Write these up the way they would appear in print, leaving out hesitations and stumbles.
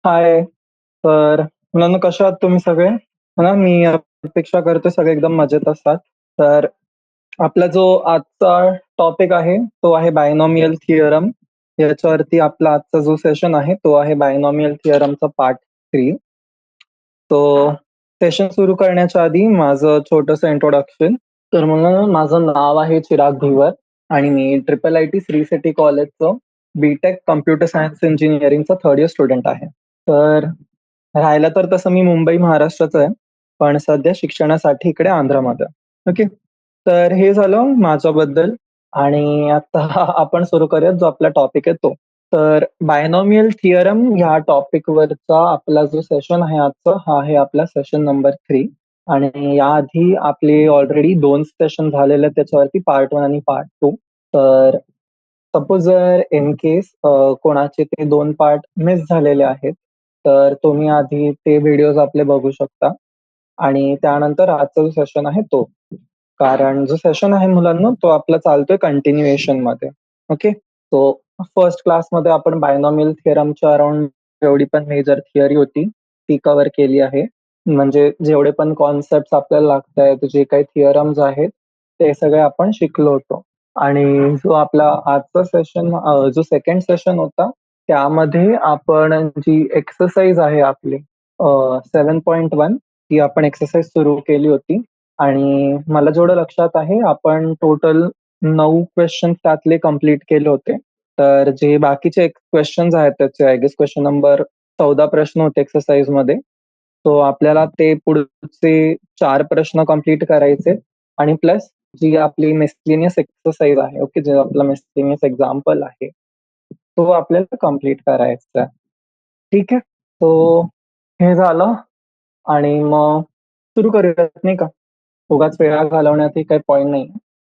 हाय. तर मुलांनो, कशा आहात तुम्ही सगळे? हो ना, मी अपेक्षा करतो सगळे एकदम मजेत असतात. तर आपला जो आजचा टॉपिक आहे तो आहे बायनॉमियल थिअरम. याच्यावरती आपला आजचा जो सेशन आहे तो आहे बायनॉमियल थिअरमचा पार्ट 3. तो सेशन सुरू करण्याच्या आधी माझं छोटंसं इंट्रोडक्शन. तर मुलांनो, माझं नाव आहे चिराग धिवर आणि मी triple I T Sri City कॉलेजचं बीटेक कम्प्युटर सायन्स इंजिनिअरिंगचं थर्ड इयर स्टुडंट आहे. तर राहायला तर तसं मी मुंबई महाराष्ट्राचं आहे, पण सध्या शिक्षणासाठी इकडे आंध्रमध्ये आहे. ओके. तर हे झालं माझ्याबद्दल आणि आता आपण सुरू करूयात जो आपला टॉपिक आहे तो. तर बायनॉमियल थिअरम ह्या टॉपिकवरचा आपला जो सेशन आहे आजचा, हा आहे आपला सेशन नंबर 3. आणि याआधी आपले ऑलरेडी 2 सेशन झालेले आहेत त्याच्यावरती, पार्ट 1 आणि पार्ट 2. तर सपोज जर इन केस कोणाचे ते 2 पार्ट मिस झालेले आहेत, तर तुम्ही आधी ते व्हिडिओज आपले बघू शकता आणि त्यानंतर आजचा जो सेशन आहे तो. कारण जो सेशन आहे मुलांनो, तो आपला चालतोय कंटिन्युएशनमध्ये. ओके. सो फर्स्ट क्लासमध्ये आपण बायनॉमियल थिअरमच्या अराउंड जेवढी पण मेजर थिअरी होती, ती कव्हर केली आहे. म्हणजे जेवढे पण कॉन्सेप्ट्स आपल्याला लागतायत, जे काही थिअरम्स आहेत, ते सगळे आपण शिकलो होतो. आणि जो आपला आजचा सेशन जो सेकंड सेशन होता, त्यामध्ये आपण जी एक्सरसाइज आहे आपली 7.1 ती आपण एक्सरसाइज सुरू केली होती. आणि मला जेवढं लक्षात आहे, आपण टोटल 9 क्वेश्चन्स त्यातले कंप्लीट केले होते. तर जे बाकीचे क्वेश्चन्स आहेत त्याचे आय गेस क्वेश्चन नंबर 14 प्रश्न होते एक्सरसाइजमध्ये. सो आपल्याला ते पुढचे 4 प्रश्न कंप्लीट करायचे आणि प्लस जी आपली मिसलेनियस एक्सरसाइज आहे, ओके, जे आपला मिसलेनियस एक्झाम्पल आहे, तो आपल्याला कंप्लीट करायचा आहे. ठीक आहे. सो हे झालं आणि मग सुरू करूयात नाही का? उगाच वेळा घालवण्यातही काही पॉइंट नाही.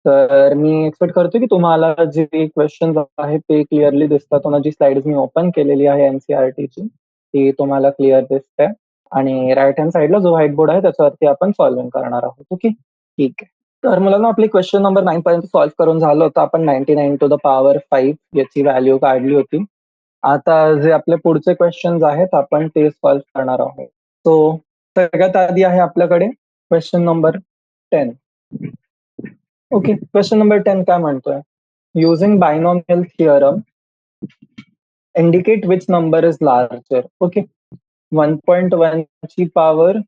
तर मी एक्सपेक्ट करतो की तुम्हाला जे क्वेश्चन्स आहेत ते क्लिअरली दिसतात. जी स्लाइड्स मी ओपन केलेली आहे एनसीईआरटीची, ती तुम्हाला क्लिअर दिसते आणि राईट हँड साईडला जो व्हाईट बोर्ड आहे त्याच्यावरती आपण सॉल्व्हिंग करणार आहोत. ओके, ठीक आहे. तर मुलांना आपली क्वेश्चन नंबर 9 पर्यंत सॉल्व्ह करून झालं होतं. आपण 99 टू द पॉवर 5 याची व्हॅल्यू काढली होती. आता जे आपले पुढचे क्वेश्चन्स आहेत आपण ते सॉल्व्ह करणार आहोत. सो सगळ्यात आधी आहे आपल्याकडे question number 10. Okay, question number 10 काय म्हणतोय? Using binomial theorem indicate which number is larger. Okay, 1.1 ची पॉवर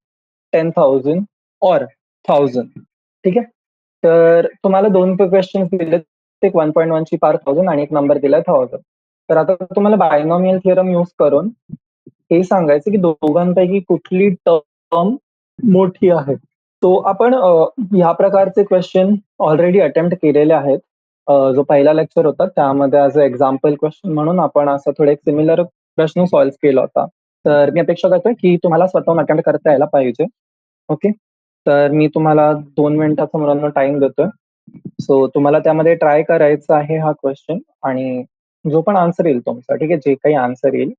10,000 और 1000. ठीक आहे. तर तुम्हाला 2 क्वेश्चन दिले, एक 1.1 ची पॉवर 1000 आणि एक नंबर दिलाय 1000. तर आता तुम्हाला बायनॉमियल थिअरम यूज करून हे सांगायचं की दोघांपैकी कुठली टर्म मोठी आहे. तो आपण ह्या प्रकारचे क्वेश्चन ऑलरेडी अटेम्प्ट केलेले आहेत. जो पहिला लेक्चर होता त्यामध्ये ॲज अ एक्झाम्पल क्वेश्चन म्हणून आपण असं थोडं एक सिमिलर प्रश्न सॉल्व्ह केला होता. तर मी अपेक्षा करतोय की तुम्हाला स्वतःहून अटेम्प्ट करता यायला पाहिजे. ओके. तर मी तुम्हाला 2 मिनिटाचा मुलांना टाइम देतोय. सो तुम्हाला त्यामध्ये ट्राय करायचा आहे हा क्वेश्चन आणि जो पण आन्सर येईल तुमचा, ठीक आहे, जे काही आन्सर येईल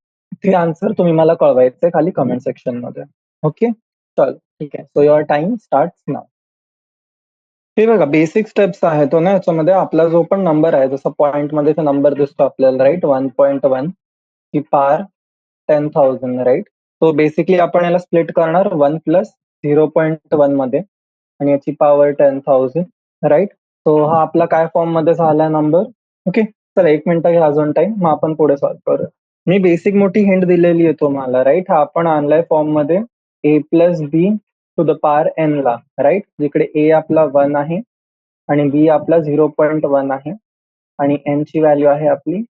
ते आन्सर तुम्ही मला कळवायचंय खाली कमेंट सेक्शनमध्ये. ओके, चल ठीक आहे. सो युअर टाइम स्टार्ट्स नाव. हे बघा बेसिक स्टेप्स आहेत ना याच्यामध्ये. आपला जो पण नंबर आहे, जसं पॉईंटमध्ये तो नंबर दिसतो आपल्याला, राईट, 1.1 ही पार 10,000, राईट. सो बेसिकली आपण याला स्प्लिट करणार 1 प्लस 0.1 मध्ये आणि याची पॉवर 10,000, राईट. सो हा आपला काय फॉर्म मध्ये झाला नंबर. ओके, चला 1 मिनिट घ्या अजून टाइम, मग आपण पुढे सॉल्व्ह करूया. मी बेसिक मोठी हिंट दिलेली आहे तुम्हाला, राईट. हा आपण आणलाय फॉर्म मध्ये A plus B to the power N ला, राईट. जिकडे ए आपला 1 आहे आणि बी आपला 0.1 आहे आणि एन ची व्हॅल्यू आहे आपली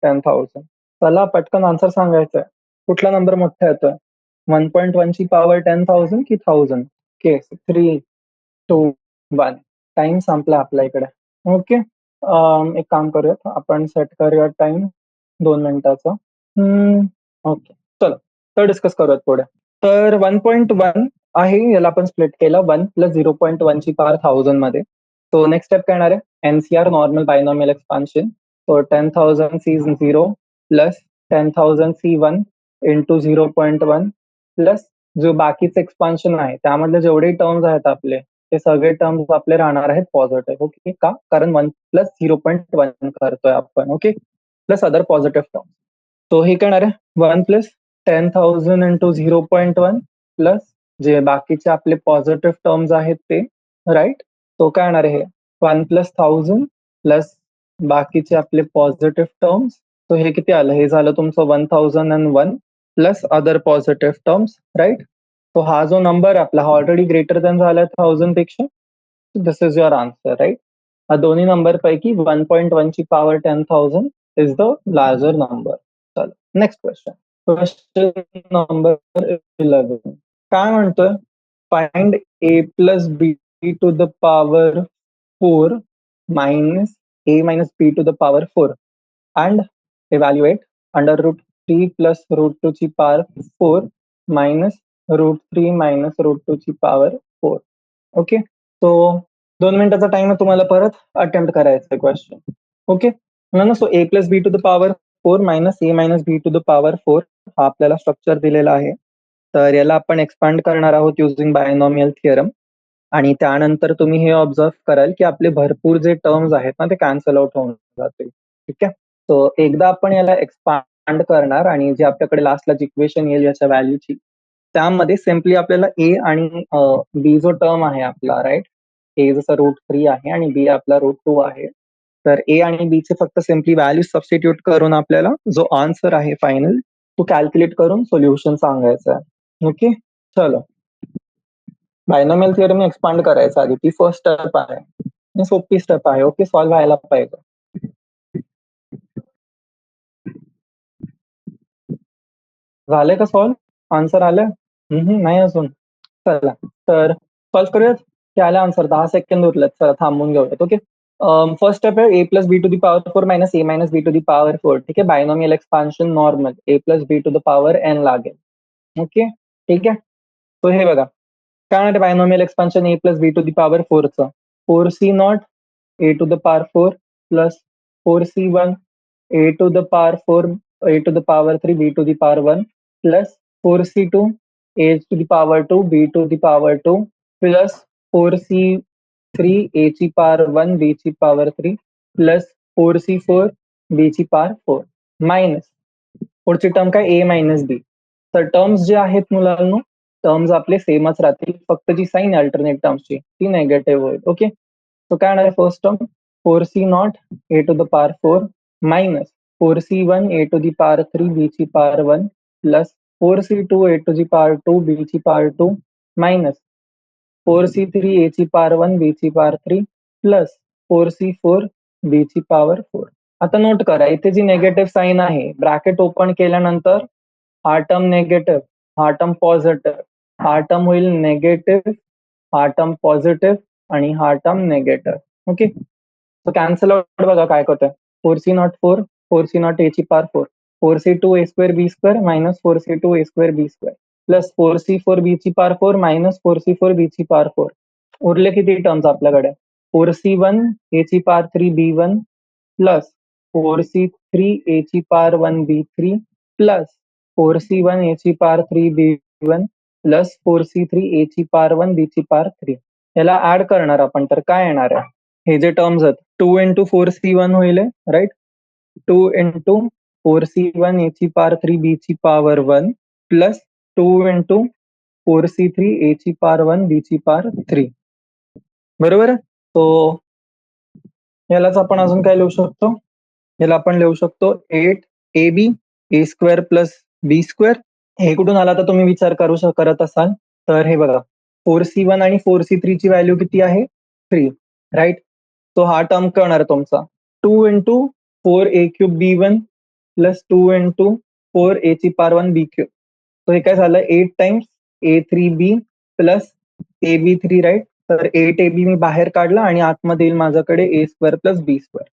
10,000. चला पटकन आन्सर सांगायचं आहे. कुठला नंबर मोठा येतोय? 1.1 ची पॉवर 10,000 की 1000? ओके, 3, 2, 1. टाइम संपला आपल्या इकडे. ओके. एक काम करूयात, आपण सेट करूया टाइम 2 मिनिटाचा. ओके, चला तर डिस्कस करूयात पुढे. तर 1.1 आहे, याला आपण स्प्लिट केलं 1 प्लस 0.1 ची पॉवर 1000 मध्ये. तो नेक्स्ट स्टेप काय येणार आहे? NCR normal binomial expansion. तो 10,000 C 0 plus 10,000 C 1 into 0.1 plus जो बाकीचं एक्सपान्शन आहे त्यामधले जेवढे टर्म्स आहेत आपले, ते सगळे टर्म्स आपले राहणार आहेत पॉझिटिव्ह. ओके, का? कारण 1 प्लस 0.1 करतोय आपण. Okay, plus other positive term. तो हे काय येणार आहे? 1 प्लस 10,000 इंटू 0.1 प्लस जे बाकीचे आपले पॉझिटिव्ह टर्म्स आहेत ते, राईट. तो काय येणार आहे 1 प्लस 1000 प्लस बाकीचे आपले पॉझिटिव्ह टर्म्स. सो हे किती आलं, हे झालं तुमचं 1001 plus other positive terms, right. तो हा जो नंबर आपला हा ऑलरेडी ग्रेटर दॅन झालाय 1000 पेक्षा. This is your answer, right. हा दोन्ही नंबर पैकी 1.1 ची power 10,000 is the larger number. चलो नेक्स्ट क्वेश्चन. क्वेश्चन नंबर 11 काय म्हणतोय, find a plus b to the power 4 minus a minus b to the power 4 and evaluate under root 3 plus root 2 ची power 4 minus root 3 minus root 2 ची power 4. Okay, तो 2 मिनिटाचा time आहे, तुम्हाला परत attempt करायचं आहे क्वेश्चन. ओके ना. So a plus B to the power 4 minus a minus B to the power 4 हा आपल्याला स्ट्रक्चर दिलेला आहे. तर याला आपण एक्सपांड करणार आहोत युझिंग बायनॉमियल थिअरम. आणि त्यानंतर तुम्ही हे ऑब्झर्व कराल की आपले भरपूर जे टर्म्स आहेत ना ते कॅन्सल आउट होऊन जातील. ठीक आहे, सो एकदा आपण याला एक्सपांड करणार आणि जे आपल्याकडे लास्टला इक्वेशन येईल याच्या व्हॅल्यूची, त्यामध्ये सिम्पली आपल्याला ए आणि बी जो टर्म आहे आपला, राईट, ए जसं रूट 3 आहे आणि बी आपला रूट 2 आहे. तर ए आणि बी चे फक्त सिम्पली व्हॅल्यू सबस्टिट्यूट करून आपल्याला जो आन्सर आहे फायनल तो कॅल्क्युलेट करून सोल्युशन सांगायचं आहे. ओके, चलो. बायनॉमियल थिअरम एक्सपांड करायचं आधी, ती फर्स्ट स्टेप आहे, सोपी स्टेप आहे. ओके, सॉल्व्ह व्हायला पाहिजे. झालंय का सॉल्व्ह, आन्सर आलं? नाही अजून. चला तर सॉल्व्ह करूयात. ते आलं आन्सर, 10 सेकंद उरलेत. चला थांबून घेऊयात. ओके, फर्स्ट स्टेप आहे A plus B to the power 4 minus A minus B to the power 4. ठीक आहे, binomial expansion normal A plus B to the power N लागेल. ओके, ठीक आहे. तो हे बघा काय म्हणते binomial expansion A plus B to the power 4चं, 4c0 A to the power 4 plus 4c1 A to the power 4 A to the power 3 B to the power 1 plus 4c2 a to the power 2 b to the power 2 plus 4c3 a ची power 1 बी ची power 3 plus 4c4 बी ची power 4 minus पुढची term काय ए minus बी. तर terms जे आहेत मुलांनो, terms आपले सेमच राहतील, फक्त जी साईन अल्टरनेट टर्म्सची ती नेगेटिव्ह होईल. ओके, तो काय येणार आहे first term 4c0 A to the power 4 minus 4c1 A to the power 3 b ची power 1 plus 4c2 a to the power 2 b ची पॉवर 2 मायनस 4c3 ए ची पॉवर 1 बी ची पॉवर 3 प्लस 4c4 बी ची power 4. आता note करा, इथे जी negative sine आहे, bracket open केल्यानंतर हा टर्म नेगेटिव्ह, हा टर्म पॉझिटिव्ह, हा टर्म होईल नेगेटिव्ह, हा टर्म पॉझिटिव्ह आणि हा टर्म नेगेटिव्ह. ओके, तो कॅन्सल आउट बघा काय करतोय, 4c0 4 4c0 ए ची पॉवर 4 4c2 ए स्क्वेअर बी स्क्वेअर मायनस 4c2 ए स्क्वेअर बी स्क्वेअर प्लस 4c4 बी ची पॉवर 4 मायनस 4c4 बी ची पॉवर 4. उरले किती टर्म्स आपल्याकडे, 4c1 ए ची power 3 B one plus 4c3 a ची पॉवर 1 बी3 प्लस 4c1 ए ची power 3 B one plus 4c3 a ची पॉवर 1 बी ची पॉवर 3. याला ऍड करणार आपण, तर काय येणार आहे, हे जे टर्म्स आहेत 2 इंटू 4c1 होईल, राईट, 2 इंटू 4c1 ए ची पॉवर 3 बी ची power 1 plus 2 into 4c3 a ची पॉवर 1 बी ची पॉवर 3. बरोबर आहे. तो यालाच आपण अजून काय लिहू शकतो, याला आपण लिहू शकतो 8ab ए स्क्वेअर प्लस बी स्क्वेअर. हे कुठून आला तर तुम्ही विचार करत असाल, तर हे बघा 4c1 आणि 4c3 ची व्हॅल्यू किती आहे 3, राईट. तो हा टर्म करणार तुमचा 2 into 4a³ b1 plus 2 into 4a ची पॉवर 1 b³. तो हे काय झालं 8 times a3b plus ab3, right. तर 8ab मी बाहेर काढला आणि आतमध्ये येईल माझ्याकडे ए स्क्वेअर प्लस बी स्क्वेअर.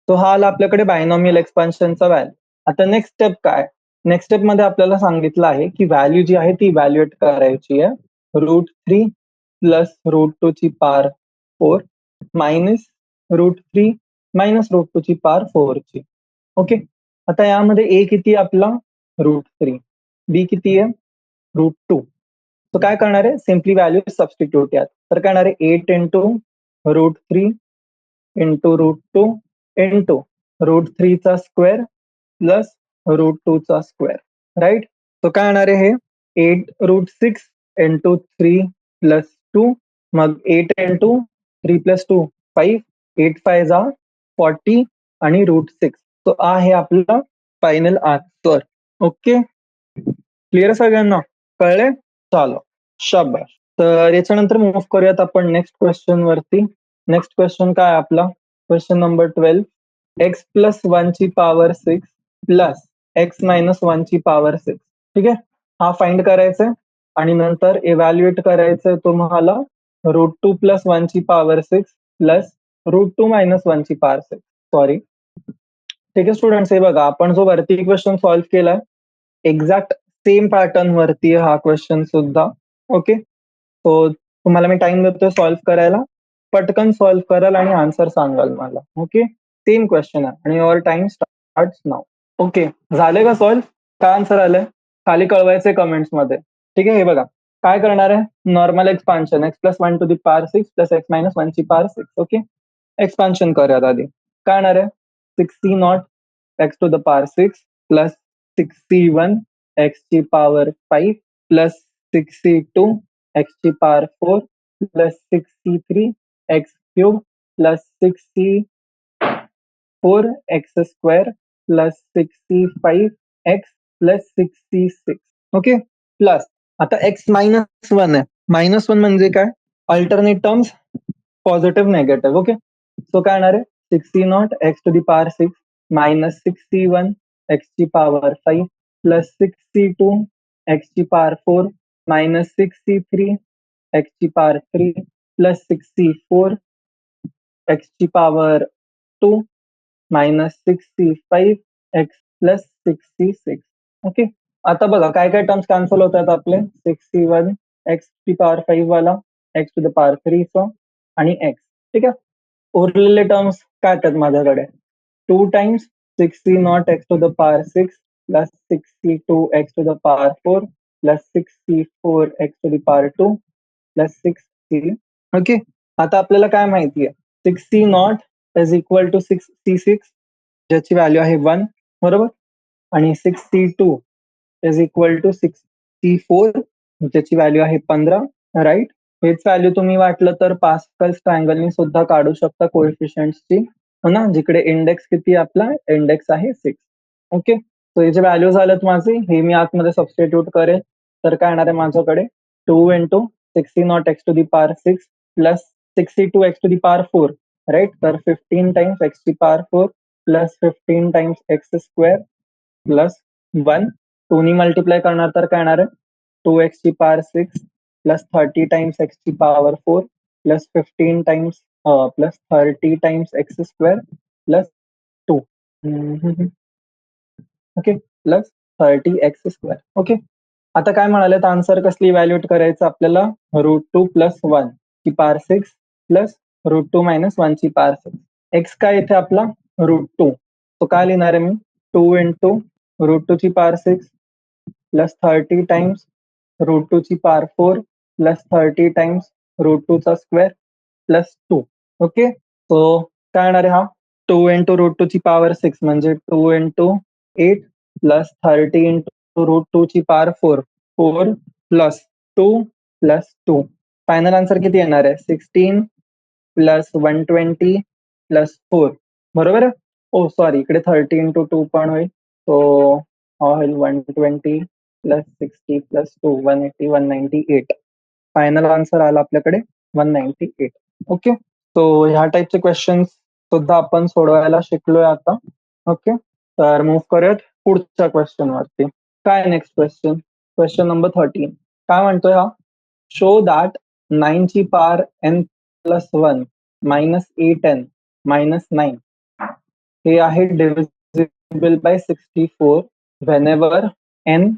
तो हा आला आपल्याकडे बायनॉमियल एक्सपान्शनचा व्हॅल्यू. आता नेक्स्ट स्टेप काय, नेक्स्ट स्टेप मध्ये आपल्याला सांगितलं आहे की व्हॅल्यू जी आहे ती इव्हॅल्युएट करायची आहे √3 प्लस √2 ची पॉवर 4 मायनस √3 मायनस √2 ची पॉवर 4 ची. ओके, आता यामध्ये ए किती आपला √3, बी किती आहे √2. तो काय करणार आहे, सिम्पली व्हॅल्यू सबस्टिट्यूट यात. तर काय करणार आहे 8 इंटू √3 इंटू √2 इंटू √3 चा स्क्वेअर प्लस √2 चा स्क्वेअर, राईट. तो काय येणार आहे हे 8√6 इंटू 3 प्लस 2, मग 8 इंटू 3 प्लस 2 5, 8 5 जा 40 आणि √6. तो आहे आपला फायनल आन्सर. ओके, क्लिअर सगळ्यांना, कळले? चालो, शाबाश. तर याच्यानंतर मूव्ह करूयात आपण नेक्स्ट क्वेश्चन वरती. नेक्स्ट क्वेश्चन काय आहे आपला? Question number 12. एक्स प्लस 1 ची पॉवर 6 प्लस एक्स मायनस 1 ची पॉवर 6. ठीक आहे, हा फाइंड करायचा आहे आणि नंतर इव्हॅल्युएट करायचं तुम्हाला √2 प्लस 1 ची पॉवर 6 प्लस √2 मायनस 1 ची पॉवर 6. सॉरी. ठीक आहे स्टुडंट्स, हे बघा आपण जो वरती क्वेश्चन सॉल्व्ह केलाय एक्झॅक्ट सेम पॅटर्न वरती आहे हा क्वेश्चन सुद्धा. ओके, सो तुम्हाला मी टाइम देतोय सॉल्व्ह करायला, पटकन सॉल्व्ह कराल आणि आन्सर सांगाल मला. ओके, सेम क्वेश्चन आहे आणि your time starts now. Okay, झाले का सॉल्व्ह? काय आन्सर आलंय खाली कळवायचंय कमेंट्स मध्ये. ठीक आहे, हे बघा काय करणार आहे, normal expansion x plus 1 to the power 6 plus x minus 1 ची पॉवर 6. ओके, एक्सपान्शन करूयात आधी. काय येणार आहे 60 x to the power 6 plus 61 x ची पॉवर 5 प्लस 62 एक्स ची power 4 plus 63 x cube plus 64 x square plus 65 x plus 66. Okay, plus आता x minus 1 आहे. मायनस 1 म्हणजे काय, alternate terms positive negative. Okay, so काय येणार आहे 60 x to the power 6 minus 61 x ची पॉवर 5 प्लस 62 एक्स ची पॉवर 4 मायनस 63 एक्स ची पॉवर 3 प्लस 64 एक्स ची power 2 minus 65 x plus 66. Okay, आता बघा काय काय टर्म्स कॅन्सल होतात आपले, 61 एक्स ची पॉवर 5 वाला, एक्स टू द पॉवर 3 आणि एक्स. ठीक आहे, उरलेले टर्म्स काय येतात माझ्याकडे 2 times 60 x to the power 6 plus 62 x to the power 4 plus 64 x to the power 2 plus 60. Okay, आता आपल्याला काय माहितीये 60 इज इक्वल टू 66 ज्याची व्हॅल्यू आहे 1, बरोबर, आणि 62 इज इक्वल टू 64 ज्याची व्हॅल्यू आहे 15. राईट, हेच व्हॅल्यू तुम्ही वाटलं तर पास्कल्स ट्रायंगलनी सुद्धा काढू शकता कोएफिशियंट्सची, हो ना, जिकडे इंडेक्स किती आपला इंडेक्स आहे 6. ओके, सो हे जे व्हॅल्यू झालेत माझे हे मी आतमध्ये सबस्टिट्यूट करेल. तर काय येणार आहे माझ्याकडे 2 into 60 x to the power 6 plus 62 x to the power 4. Right, तर 15 टाइम्स एक्स ची power 4 plus 15 times x square plus 1. 2 नी मल्टिप्लाय करणार तर काय येणार आहे 2 एक्स ची पॉवर 6 प्लस 30 टाइम्स एक्स ची power 4 plus 15 times plus 30 times x square plus 2. Okay, plus 30 x square. Okay, आता काय म्हणाले आन्सर कसली इव्हॅल्युएट करायचं आपल्याला, √2 प्लस 1 ची पॉवर 6 प्लस √2 मायनस 1 ची पॉवर 6. एक्स काय इथे आपला √2, तो काय लिहिणार आहे मी 2 इंटू √2 ची पॉवर 6 प्लस 30 टाइम्स √2 ची पॉवर 4 प्लस 30 टाइम्स √2 चा स्क्वेअर प्लस 2. ओके, सो काय येणार आहे हा 2 इंटू √2 ची पॉवर 6 म्हणजे 2 इंटू 8 प्लस 30 इंटू √2 ची power 4 4 plus 2 plus 2. Final answer किती येणार आहे 16 प्लस 120 प्लस 4, बरोबर आहे. ओ सॉरी, इकडे 30 इंटू 2 पण होईल, सो होईल 120 प्लस 60 प्लस 2 180 198. फायनल आन्सर आला आपल्याकडे 198. ओके, सो ह्या टाईपचे क्वेश्चन्स सुद्धा आपण सोडवायला शिकलोय आता. ओके, तर मूव्ह करूयात पुढच्या क्वेश्चन वरती. काय नेक्स्ट क्वेश्चन, क्वेश्चन नंबर 13. काय म्हणतोय हा, शो दॅट 9 ची power n plus 1 minus 8n minus 9 हे आहे divisible by 64 whenever n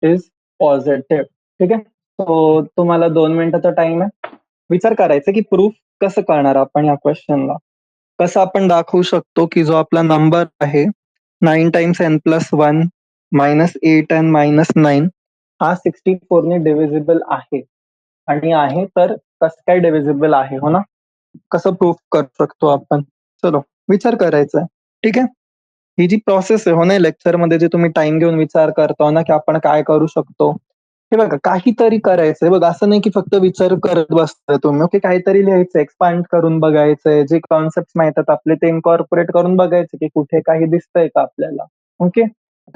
is positive. ठीक आहे, सो तुम्हाला 2 मिनिटाचा टाइम आहे, विचार करायचा की प्रूफ कसं करणार आपण या क्वेश्चनला. कसं आपण दाखवू शकतो की जो आपला नंबर आहे 9 times n plus 1 minus 8n minus 9 हा 64 ने डिव्हिजिबल आहे, आणि आहे तर कसं काय डिव्हिजिबल आहे, हो ना, कसं प्रूफ करू शकतो आपण. चलो विचार करायचा आहे. ठीक आहे, ही जी प्रोसेस आहे हो ना लेक्चरमध्ये जे तुम्ही टाइम घेऊन विचार करतो ना की आपण काय करू शकतो. हे बघा काहीतरी करायचंय बघा असं नाही की फक्त विचार करत बसताय तुम्ही. ओके काहीतरी लिहायचं, एक्सपांड करून बघायचंय, जे कॉन्सेप्ट माहित आहेत आपले ते इन्कॉर्पोरेट करून बघायचे की कुठे काही दिसतंय का आपल्याला. ओके.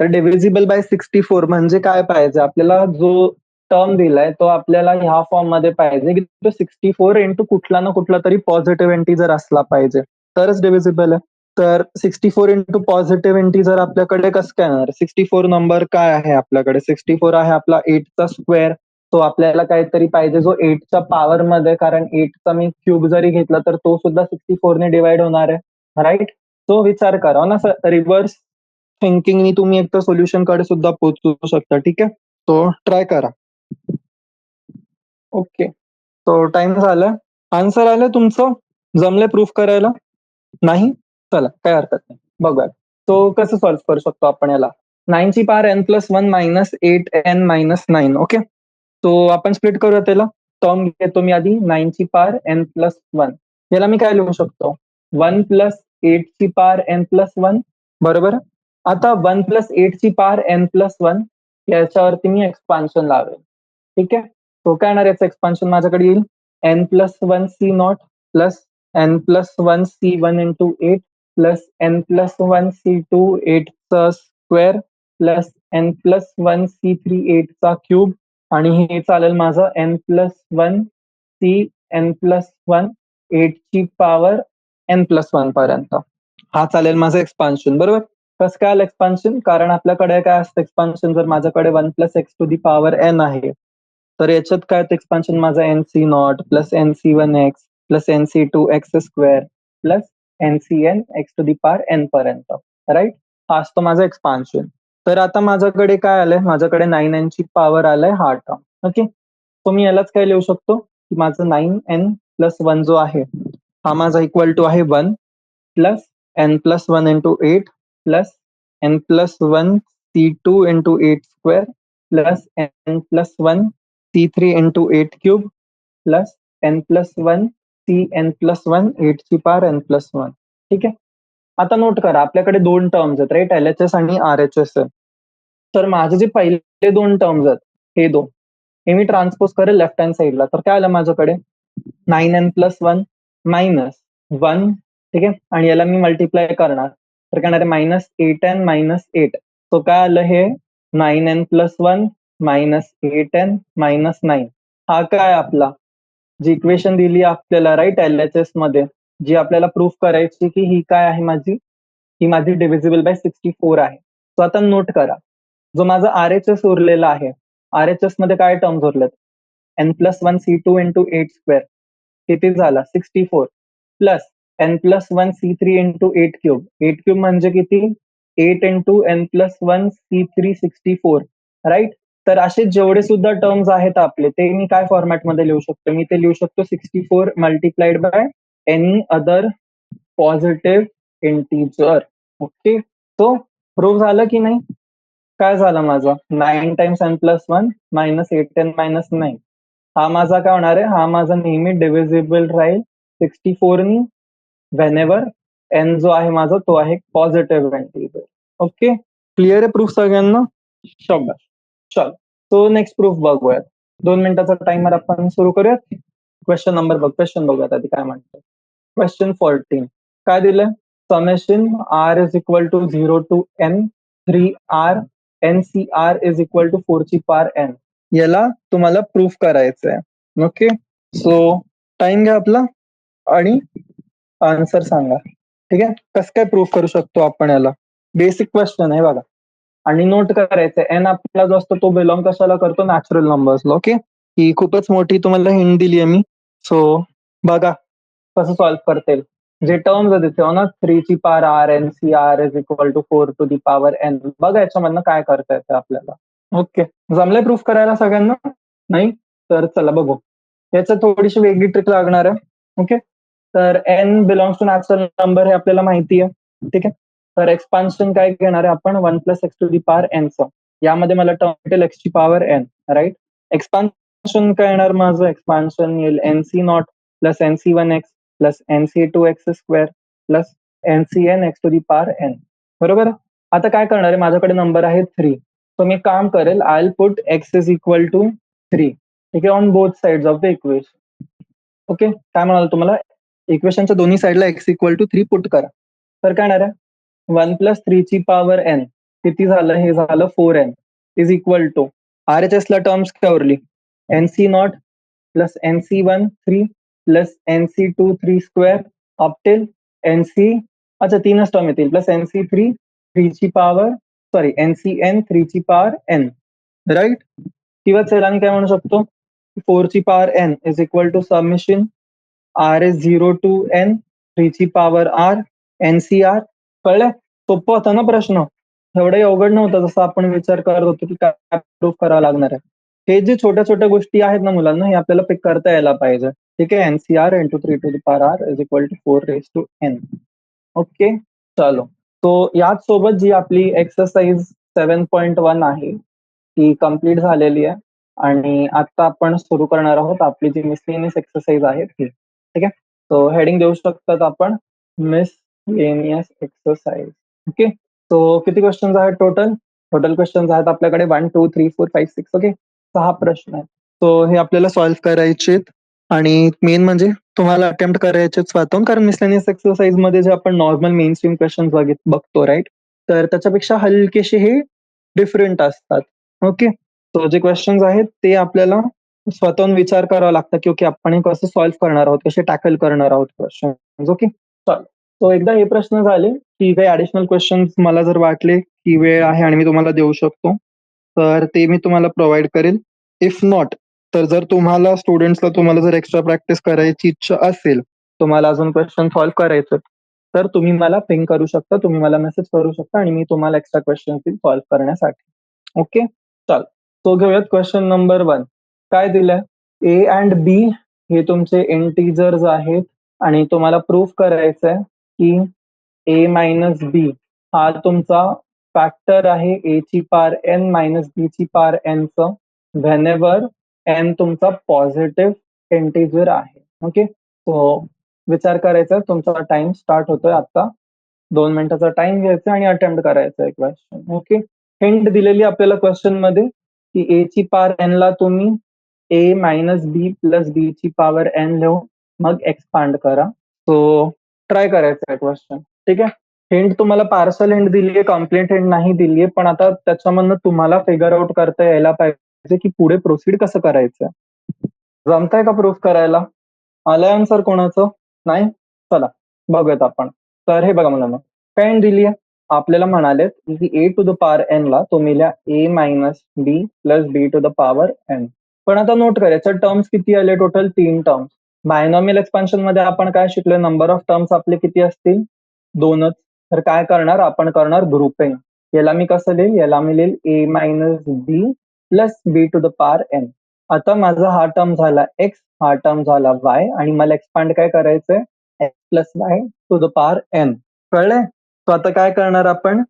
तर डिव्हिजिबल बाय 64 म्हणजे काय पाहिजे आपल्याला जो टर्म दिलाय तो आपल्याला ह्या फॉर्म मध्ये पाहिजे की तो 64 इंटू कुठला ना कुठला तरी पॉझिटिव्ह इंटीजर असला पाहिजे तरच डिव्हिजिबल आहे. तर 64 इंटू पॉझिटिव्ह इंटीजर आपल्याकडे कसं काय येणार? 64 नंबर काय आहे आपल्याकडे? 64 आहे आपला 8चा स्क्वेअर. तो आपल्याला काहीतरी पाहिजे जो 8च्या पॉवर मध्ये, कारण 8चा मी क्यूब जरी घेतला तर तो सुद्धा 64 ने डिवाइड होणार आहे. राईट? तो विचार करा ना सर, रिव्हर्स थिंकिंगनी तुम्ही एक तर सोल्युशन कडे सुद्धा पोहोचू शकता. ठीक आहे? तो ट्राय करा. ओके. तो टाइम झाला. आन्सर आलं तुमचं? जमलंय प्रूफ करायला? नाही? चला काही हरकत नाही. बघूया. तो कसं सॉल्व्ह करू शकतो आपण याला? 9 ची power n+1 minus 8n minus 9. Okay. तो आपण स्प्लिट करूया त्याला. टर्म घेतो मी आधी 9 ची पॉवर n+1. याला मी काय लिहू शकतो? 1 प्लस 8 ची पॉवर n+1 बरोबर. आता 1 प्लस 8 ची पॉवर n+1 याच्यावरती मी एक्सपान्शन लावेल. ठीक आहे. तो काय येणार याचं एक्सपान्शन माझ्याकडे येईल n+1 c0 plus n+1 c1 into 8 plus n+1 c2 8चा स्क्वेअर प्लस n+1 c3 8चा क्यूब आणि हे चालेल माझं n+1 c n+1 8 ची पॉवर n+1 पर्यंत. हा चालेल माझं एक्सपान्शन बरोबर. कसं काय आलं एक्सपान्शन? कारण आपल्याकडे काय असतं एक्सपान्शन, जर माझ्याकडे 1 plus x to the power n आहे तर याच्यात काय एक्सपान्शन माझं nc0 plus nc1x plus nc2x square plus ncn x to the power n पर्यंत. राईट? हा असतो माझं एक्सपान्शन. तर आता माझ्याकडे काय आलंय? माझ्याकडे 9n ची पॉवर आलाय हा टर्म. ओके. तो मी यालाच काय लिहू शकतो की माझं 9n प्लस 1 जो आहे हा माझा इक्वल टू आहे 1 plus n+1 into 8 plus n+1 c2 into 8 square plus n+1 c3 into 8 cube plus n+1 cn+1 8 ची पॉवर n+1. ठीक आहे. आता नोट करा आपल्याकडे दोन टर्म्स आहेत राईट, LHS आणि RHS आहे. तर माझे जे पहिले दोन टर्म्स आहेत हे दोन, हे मी ट्रान्सपोज करेल लेफ्ट हँड साईडला. तर काय आलं माझ्याकडे 9n+1 मायनस 1. ठीक आहे. आणि याला मी मल्टिप्लाय करणार तर काय येणार मायनस 8n मायनस 8. तो काय आलं हे 9n+1 मायनस 8n मायनस 9. हा काय आपला जी इक्वेशन दिली आपल्याला राईट LHS मध्ये, जी आपल्याला प्रूफ करायची की ही काय आहे माझी, ही माझी डिव्हिजिबल बाय 64 आहे. सो आता नोट करा जो माझा RHS उरलेला आहे, RHS मध्ये काय terms उरलेत? n+1 c2 into 8 square किती झाला 64 plus n+1 c3 into 8 cube. 8 cube म्हणजे किती? 8 इंटू n+1 c3 64. राईट? तर असे जेवढे सुद्धा टर्म्स आहेत आपले ते मी काय फॉर्मॅटमध्ये लिहू शकतो? मी ते लिहू शकतो 64 multiplied by any other positive integer. Okay. तो प्रूव्ह झालं की नाही? काय झालं माझं 9 times n+1 minus 8n minus 9. हा माझा काय होणार आहे? हा माझा नेहमी डिव्हिजिबल राहील 64 नी व्हेनेवर n जो आहे माझा तो आहे पॉझिटिव्ह इंटीजर. ओके. क्लिअर आहे प्रूफ सगळ्यांना? शाबास. चल. तो नेक्स्ट प्रूफ बघूयात. 2 मिनिटाचा टाइमर आपण सुरू करूयात. क्वेश्चन बघूयात आधी काय म्हणतो. क्वेश्चन 14 काय दिलंय? Summation r is equal to 0 to n 3r ncr is equal to 4 ची पॉवर n. याला तुम्हाला प्रूफ करायचं आहे. ओके. सो टाइम घ्या आपला आणि आन्सर सांगा. ठीक आहे. कसं काय प्रूफ करू शकतो आपण याला? बेसिक क्वेश्चन आहे बघा. आणि नोट करायचंय एन आपला जो असतो तो बिलॉंग कशाला करतो? नॅचरल नंबर्सला. ओके. ही खूपच मोठी तुम्हाला हिंट दिली आहे मी. सो बघा कसं सॉल्व्ह करता येईल. जे टर्म्स आहेत तिथे हो ना 3 ची power r n c r is equal to 4 to the power n. बघा याच्यामधनं काय करता येतं आपल्याला. ओके. जमलंय प्रूफ करायला सगळ्यांना? नाही? तर चला बघू. याच्यात थोडीशी वेगळी ट्रिक लागणार आहे. ओके. तर n belongs to natural number हे आपल्याला माहिती आहे. ठीक आहे. तर एक्सपान्शन काय घेणार आहे आपण 1 plus x to the power एनचं. यामध्ये मला टर्म भेटेल एक्स ची पॉवर एन. राईट? एक्सपान्शन काय येणार माझं? एक्सपान्शन येईल nc0 plus nc1x plus nc2x square plus ncn x to the power n. बरोबर. आता काय करणार आहे, माझ्याकडे नंबर आहे 3. सो मी काम करेल, I will put x is equal to 3. ठीक आहे, on both sides of the equation. Okay, काय म्हणाल तुम्हाला, इक्वेशनच्या दोन्ही साईडला एक्स इक्वल टू 3 पुट करा. तर काय येणार आहे, 1 प्लस 3 ची पॉवर एन, किती झालं, हे झालं 4n, is equal to RHS ला टर्म्स काय उरली, NC not plus NC1 3 plus NC2 3 square up till NC, अच्छा तीनच टर्म येतील, प्लस NC3 3 ची पॉवर, सॉरी NCN 3 ची पॉवर n, राईट. किंवा चला आणि काय म्हणू शकतो, 4 ची power n is equal to submission r is 0 to n 3 ची पॉवर r NCR. कळलं, सोपं होता ना प्रश्न, एवढंही अवघड नव्हतं जसं आपण विचार करत होतो की काय प्रूफ करावं लागणार आहे. हे जे छोट्या छोट्या गोष्टी आहेत ना मुलांना, हे आपल्याला पिक करता यायला पाहिजे. ठीक आहे, NCR into 3 to the power r is equal to 4 raise to n. Okay, चलो. तो याच सोबत जी आपली एक्सरसाइज 7.1 आहे ती कंप्लीट झालेली आहे आणि आता आपण सुरू करणार आहोत आपली जी मिसलेनियस एक्सरसाइज आहे ती. ठीक आहे, तो हेडिंग देऊ शकतात आपण, मिसलेनियस एक्सरसाइज. ओके, तो किती क्वेश्चन आहेत टोटल, टोटल क्वेश्चन आहेत आपल्याकडे 1 2 3 4 5 6. ओके, 6 प्रश्न आहेत. तो हे आपल्याला सॉल्व्ह करायचे आणि मेन म्हणजे तुम्हाला अटेम्प्ट करायचे स्वतःहून, कारण मिसलेनियस एक्सरसाइज मध्ये जे आपण नॉर्मल मेन स्ट्रीम क्वेश्चन बघतो, राईट, तर त्याच्यापेक्षा हलकेसे हे डिफरंट असतात. ओके, तो जे क्वेश्चन्स आहेत ते आपल्याला स्वतःहून विचार करावा लागतं की ओके आपण हे कसं सॉल्व्ह करणार आहोत, कसे टॅकल करणार आहोत क्वेश्चन. ओके, तो एकदा हे प्रश्न झाले की काही ऍडिशनल क्वेश्चन्स मला जर वाटले की वेळ आहे आणि मी तुम्हाला देऊ शकतो तर ते मी तुम्हाला प्रोव्हाइड करेल. इफ नॉट, तर जर तुम्हाला स्टुडंट्सला तुम्हाला जर एक्स्ट्रा प्रॅक्टिस करायची इच्छा असेल, तुम्हाला अजून क्वेश्चन सॉल्व्ह करायचं, तर तुम्ही मला पिंग करू शकता, तुम्ही मला मेसेज करू शकता आणि मी तुम्हाला एक्स्ट्रा क्वेश्चन देईल सॉल्व्ह करण्यासाठी. ओके, चल, तो घेऊयात क्वेश्चन नंबर 1. काय दिलंय, ए अँड बी हे तुमचे इंटिजर्स आहेत आणि तुम्हाला प्रूफ करायचं आहे की ए मायनस बी हा तुमचा फॅक्टर आहे ए ची पॉवर एन मायनस बी ची पॉवर एन चं, व्हेनेवर एन तुमचा पॉझिटिव्ह इंटिजर आहे. ओके, तो विचार करायचा, तुमचा टाइम स्टार्ट होतोय आता, 2 मिनिटाचा टाइम घ्यायचा आणि अटेम्प्ट करायचं आहे क्वेश्चन. ओके, हिंट दिलेली आपल्याला क्वेश्चन मध्ये की ए ची पॉवर एन ला तुम्ही ए मायनस बी प्लस बी ची पॉवर एन लिहून मग एक्सपांड करा. तो ट्राय करायचा आहे क्वेश्चन. ठीक आहे, हिंट तुम्हाला पार्सल हिंट दिलीये, कम्प्लीट हिंट नाही दिलीये, पण आता त्याच्यामधनं तुम्हाला फिगर आउट करता यायला पाहिजे की पुढे प्रोसीड कसं करायचं. जमतंय का प्रूफ करायला, आलंय आन्सर कोणाचं, नाही, चला बघूयात आपण. तर हे बघा मुलांना, काय हिंट दिलीये, आपल्याला म्हणाले की A to the power N ला तुम्ही लिहा A minus B plus B to the power N. पण आता नोट करायचं, टर्म्स किती आले, टोटल 3 टर्म्स. बायनॉमियल एक्सपान्शन मध्ये आपण काय शिकलोय, नंबर ऑफ टर्म्स आपले किती असतील, 2च. तर काय करणार, आपण करणार ग्रुपिंग. याला मी कसं लिहिल, याला मी लिहिल A minus B plus B to the power N. आता माझा हा टर्म झाला एक्स, हा टर्म झाला वाय आणि मला एक्सपांड काय करायचंय, X plus Y to the power N. कळलंय, तो आता काय करणार आपण,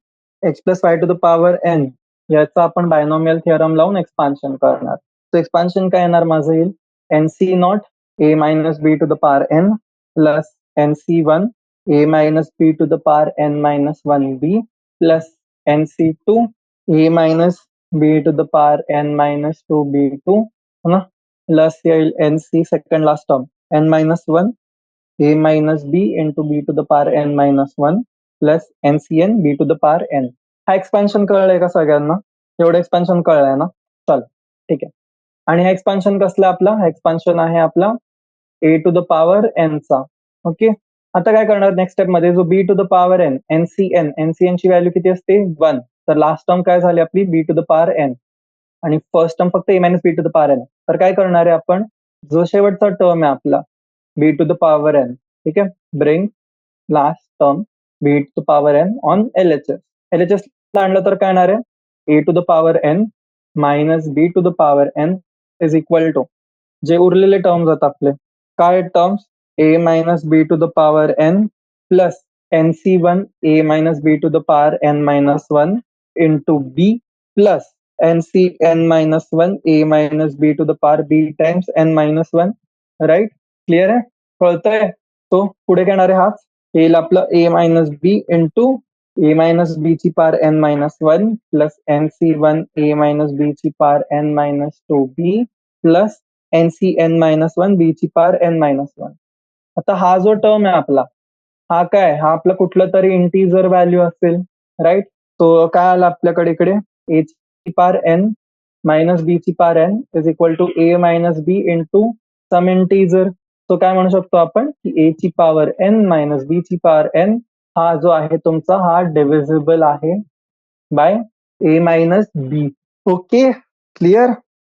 x plus Y to the power N याचा आपण बायनॉमियल थिअरम लावून एक्सपान्शन करणार. तो एक्सपान्शन काय येणार माझं, येईल NC not a minus B to the power N plus NC1 a minus b to the power n minus 1b plus NC2 a minus b to the power n minus 2b2 है ना, plus येईल NC second last term n minus 1 a minus b into b to the power n minus 1 plus NCN b to the power n. हा expansion कळलंय का सगळ्यांना, एवढं expansion कळलंय ना, चल ठीक आहे. आणि हा एक्सपान्शन कसला आपला, हा एक्सपान्शन आहे आपला A to the power N चा. ओके, आता काय करणार नेक्स्ट स्टेप मध्ये, जो B to the power N, NCN ची व्हॅल्यू किती असते 1. तर लास्ट टर्म काय झाली आपली B to the power N आणि फर्स्ट टर्म फक्त A minus B to the power N. तर काय करणार आहे आपण, जो शेवटचा टर्म आहे आपला B to the power N, ठीक आहे, bring last term B to the power N on LHS. LHS ला आणलं तर काय येणार आहे, A to the power N minus B to the power N is equal to, जे उरलेले टर्म्स आहेत आपले काय terms, A minus B to the power N plus NC1 a minus b to the power n minus 1 into b plus NCn minus 1 a minus b to the power b times n minus 1. Right, clear आहे, कळतंय. तो पुढे घेणार आहे हाच, येईल आपलं a minus b into A minus बी ची power N minus one plus N C one A minus बी ची power N minus two B plus N C N minus one B ची पावर एन मायनस वन. आता हा जो term आहे आपला, हा काय, हा आपला कुठलं तरी इंटीजर व्हॅल्यू असेल, राईट. तो काय आला आपल्याकडे इकडे, ए ची पावर एन मायनस बी ची power n is equal to a minus b into some integer. तो काय म्हणू शकतो आपण की ए ची पॉवर एन मायनस बी ची पॉवर एन हा जो आहे तुमचा हा डिव्हिजिबल आहे by A minus B. Okay, clear.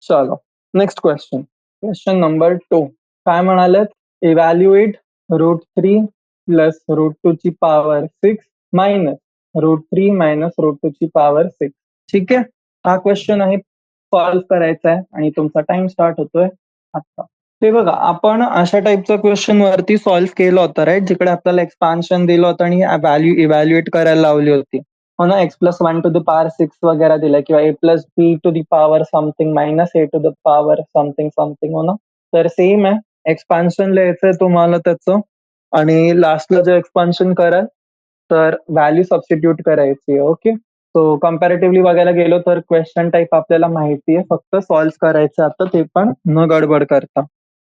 चलो नेक्स्ट क्वेश्चन, क्वेश्चन नंबर 2. काय म्हणाले, इव्हॅल्युएट √3 प्लस √2 ची पॉवर 6 मायनस √3 मायनस √2 ची पॉवर 6. ठीक आहे, हा क्वेश्चन आहे, सॉल्व्ह करायचा आहे आणि तुमचा टाइम स्टार्ट होतोय आता. ते बघा, आपण अशा टाईपचं क्वेश्चन वरती सॉल्व्ह केलं होतं, राईट, जिकडे आपल्याला एक्सपान्शन दिलं होतं आणि व्हॅल्यू इव्हॅल्युएट करायला लावली होती, हो ना. X plus one to the power 6 वगैरे दिलं, किंवा A plus B to the power something minus A to the power something something, हो ना. तर सेम आहे, एक्सपान्शन लिहायचंय तुम्हाला त्याचं, आणि लास्टला जे एक्सपान्शन कराल तर व्हॅल्यू सबस्टिट्यूट करायची. ओके, सो कम्पॅरेटिव्हली बघायला गेलो तर क्वेश्चन टाईप आपल्याला माहिती आहे, फक्त सॉल्व्ह करायचं आता, ते पण न गडबड करता.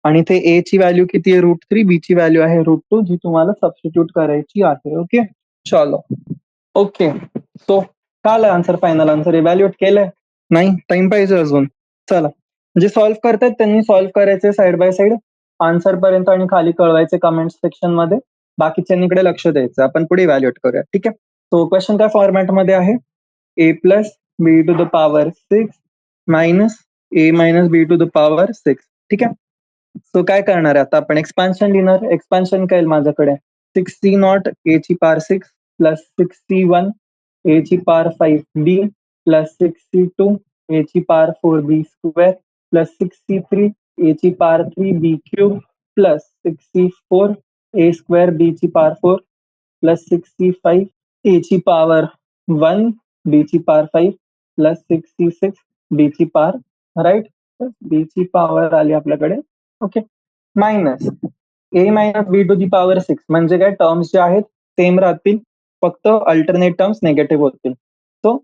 आणि ते ए ची व्हॅल्यू किती आहे, √3, बी ची व्हॅल्यू आहे √2, जी तुम्हाला सबस्टिट्यूट करायची आहे. ओके, चलो. ओके, सो काय आलं आन्सर, फायनल आन्सर इव्हॅल्युएट केलंय? नाही, टाइम पाहिजे अजून. चला, जे सॉल्व्ह करतात त्यांनी सॉल्व्ह करायचे साइड बाय साइड आन्सर पर्यंत आणि खाली कळवायचे कमेंट सेक्शन मध्ये. बाकीच्यांनीकडे लक्ष द्यायचं. आपण पुढे इव्हॅल्युएट करूया, ठीक आहे. सो क्वेश्चन काय फॉर्मॅटमध्ये आहे, A plus B to the power 6 minus A minus B to the power 6. ठीक आहे, सो काय करणार आहे आता आपण, एक्सपान्शन लिहिणार. एक्सपान्शन काय येईल माझ्याकडे, 6c0 ए ची पॉवर 6 प्लस 6c1 ए ची power 5b plus 6c2 a ची power 4b square plus 6c3 ए ची power 3b cube plus 6c4 a square b ची पॉवर 4 प्लस 6c5 ए ची पॉवर 1 बी ची पॉवर 5 प्लस 6c6 बी ची पॉवर, राईट, बी ची power आली आपल्याकडे. Okay, minus A minus B to the power 6 म्हणजे काय, टर्म्स जे आहेत सेम राहतील, फक्त अल्टरनेट टर्म्स निगेटिव्ह होतील. So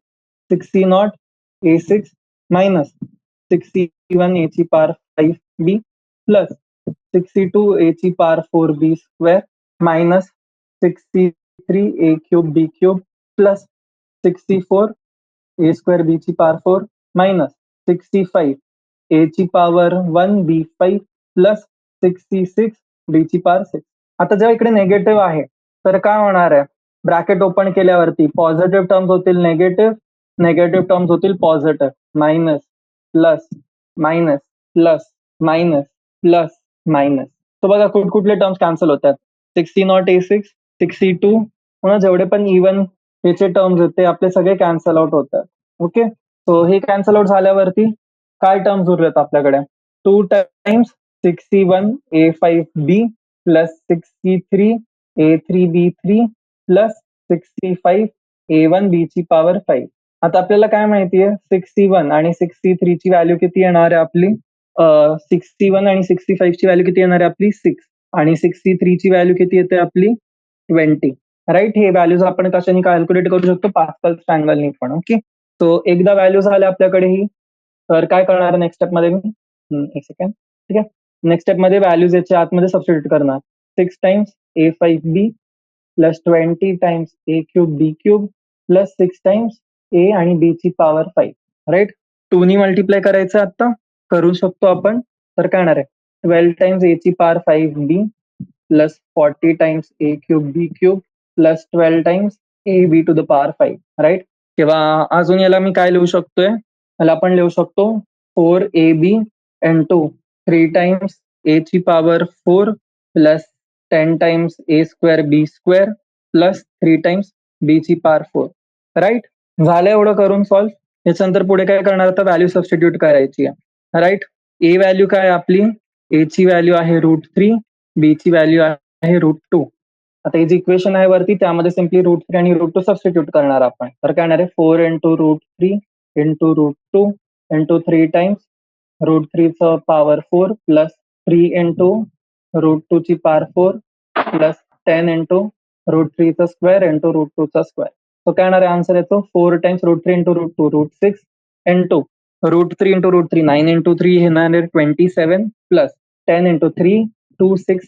6c0 a6 minus 6c1 a ची power 5b plus 6c2 a ची power 4b square minus 6c3 a cube b cube plus 6c4 a square b ची पॉवर 4 मायनस 6c5 ए ची power 1 बी 5 plus 6c6 बी ची power 6. आता जेव्हा इकडे negative आहे तर काय होणार आहे, ब्रॅकेट ओपन केल्यावरती पॉझिटिव्ह टर्म्स होतील निगेटिव्ह, निगेटिव्ह टर्म्स होतील positive, minus plus minus plus minus plus minus. तर बघा कुठले टर्म्स कॅन्सल होतात, 6c0 a6 6c2, पुन्हा जेवढे पण इव्हन याचे टर्म्स आहेत ते आपले सगळे कॅन्सल आउट होतात. ओके, सो हे कॅन्सल आउट झाल्यावरती काय टर्म्स उरलेत आपल्याकडे, 2 times 6c1 a5b plus 6c3 a3b3 plus 6c5 a1b ची पॉवर 5. आता आपल्याला काय माहितीये, 6c1 आणि 6c3 ची व्हॅल्यू किती येणार आहे आपली, 6c1 आणि 6c5 ची व्हॅल्यू किती येणार आहे आपली 6, आणि 6c3 ची व्हॅल्यू किती येते आपली 20, राईट. हे व्हॅल्यूज आपण कशाने कॅल्क्युलेट करू शकतो, पास्कल ट्रायंगलनी पण. ओके, सो एकदा व्हॅल्यू झाल्या आपल्याकडे ही, तर काय करणार नेक्स्ट स्टेप मध्ये मी, एक सेकंड, ठीक आहे. नेक्स्ट स्टेप मध्ये व्हॅल्यूज याच्या आतमध्ये सबस्टिट्यूट करणार, 6 times a5b plus 20 times a cube b cube plus 6 times a आणि b ची पॉवर 5, राईट. 2 नी मल्टिप्लाय करायचं आता, करू शकतो आपण. तर काय येणार आहे, 12 टाइम्स a ची power 5b plus 40 times a cube b cube plus 12 times a b to the power 5, right. किंवा अजून याला मी काय लिहू शकतोय, याला आपण लिहू शकतो 4ab इंटू 3 टाइम्स a ची power 4 plus 10 times a square b square plus 3 times b ची पॉवर 4, राईट. झालं एवढं करून सॉल्व्ह. याच्यानंतर पुढे काय करणार, आता व्हॅल्यू सबस्टिट्यूट करायची आहे, राईट. ए व्हॅल्यू काय आपली, ए ची व्हॅल्यू आहे √3, बी ची व्हॅल्यू आहे √2. आता हे जे इक्वेशन आहे वरती त्यामध्ये सिम्पली √3 आणि √2 सबस्टिट्यूट करणार आपण. तर काय येणार आहे, 4 इंटू √3 इंटू √2 इंटू 3 टाइम्स √3 चं पॉवर 4 प्लस 3 इंटू √2 ची पॉवर 4 प्लस 10 इंटू √3 चा स्क्वेअर इंटू √2 चा स्क्वेअर. तो काय येणार आहे आन्सर याचं 4 times √3 into √2 √6 into √3 into √3 9 into 3 येणार आहे 27 प्लस 10 इंटू 3 2 6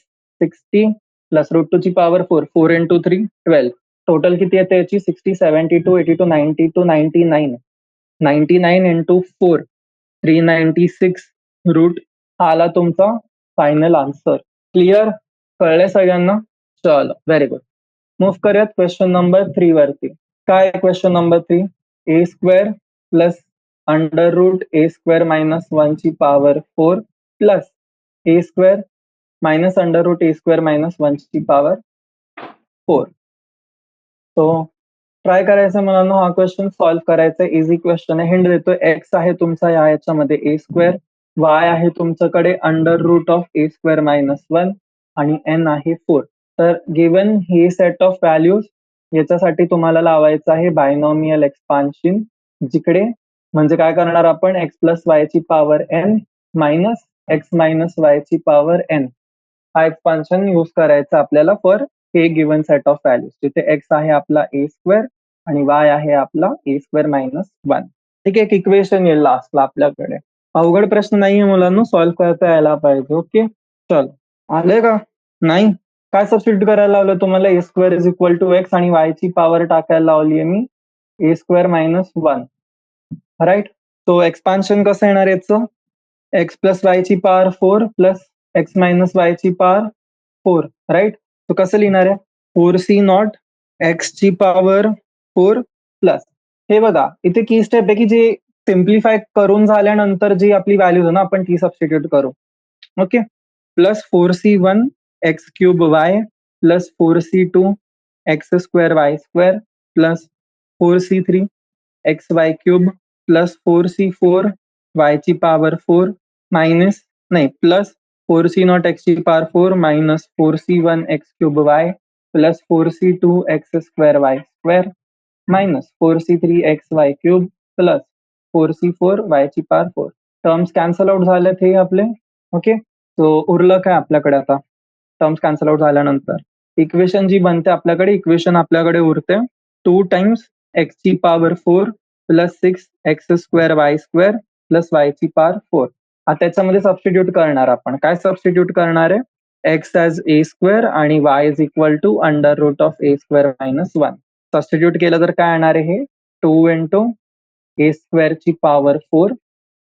60 प्लस √2 ची पॉवर 4 4 इंटू 3 12 टोटल किती येते याची 60 72 82 92 99 99 इंटू 4 396 रूट हा आला तुमचा फायनल आन्सर. क्लिअर? कळले सगळ्यांना? चलो व्हेरी गुड. मूव्ह करूयात क्वेश्चन नंबर 3 वरती. काय question number 3? A square plus under root a square minus 1 ची power 4 plus a square minus under root a square minus 1 ची पॉवर 4. तो ट्राय करायचं मुलांना हा क्वेश्चन सॉल्व्ह करायचा. इझी क्वेश्चन आहे. हिंट देतो. एक्स आहे तुमचा याच्यामध्ये ए स्क्वेअर, वाय आहे तुमच्याकडे under root of a square minus 1 आणि एन आहे 4. तर गिवन हे सेट ऑफ व्हॅल्यूज याच्यासाठी तुम्हाला लावायचं आहे बायनॉमियल एक्सपान्शन, जिकडे म्हणजे काय करणार आपण एक्स प्लस वाय ची power N minus x minus Y ची पॉवर एन हा एक्सपान्शन यूज करायचा आपल्याला फॉर हे गिवन सेट ऑफ व्हॅल्यूज, जिथे एक्स आहे आपला ए स्क्वेअर आणि वाय आहे आपला ए स्क्वेअर मायनस 1. ठीक आहे, एक इक्वेशन येईल लास्टला आपल्याकडे. अवघड प्रश्न नाहीये मुलांना, सॉल्व्ह करता यायला पाहिजे. ओके चल आले का? नाही काय सबस्टिट्यूट करायला लावलं तुम्हाला? A square is equal to X आणि वाय ची पॉवर टाकायला लावली आहे मी ए स्क्वेअर मायनस 1. राईट. तो एक्सपान्शन कसं येणार याचं? एक्स प्लस वाय ची power 4 plus x minus Y ची पॉवर 4. राईट. तो कसं लिहिणार आहे? 4c नॉट एक्स ची पॉवर 4 प्लस हे बघा इथे की स्टेप आहे की जे सिम्प्लिफाय करून झाल्यानंतर जी आपली व्हॅल्यू आहे ना आपण ती सबस्टिट्यूट करू. Okay. Plus 4c1 x cube Y plus 4c2 x square Y square plus 4c3 x Y cube plus 4c4 Y ची पॉवर 4 मायनस नाही प्लस 4c नॉट एक्स ची power 4 minus 4c1 x cube Y plus 4c2 x square Y square minus 4c3 x Y cube plus 4c4 Y ची power 4. Terms cancel out झालेत हे आपले. Okay. तो उरलं काय आपल्याकडे आता टर्म्स कॅन्सल आउट झाल्यानंतर इक्वेशन जी बनते आपल्याकडे, इक्वेशन आपल्याकडे उरते 2 टाइम्स एक्स ची power 4 plus 6 x square Y square plus y ची पॉवर 4. आता त्याच्यामध्ये सबस्टिट्यूट करणार आपण. काय सबस्टिट्यूट करणार आहे? एक्स ॲज ए स्क्वेअर आणि y is equal to under root of a square minus 1. Substitute केलं तर काय येणार आहे? 2 इंटू ए स्क्वेअर ची पॉवर 4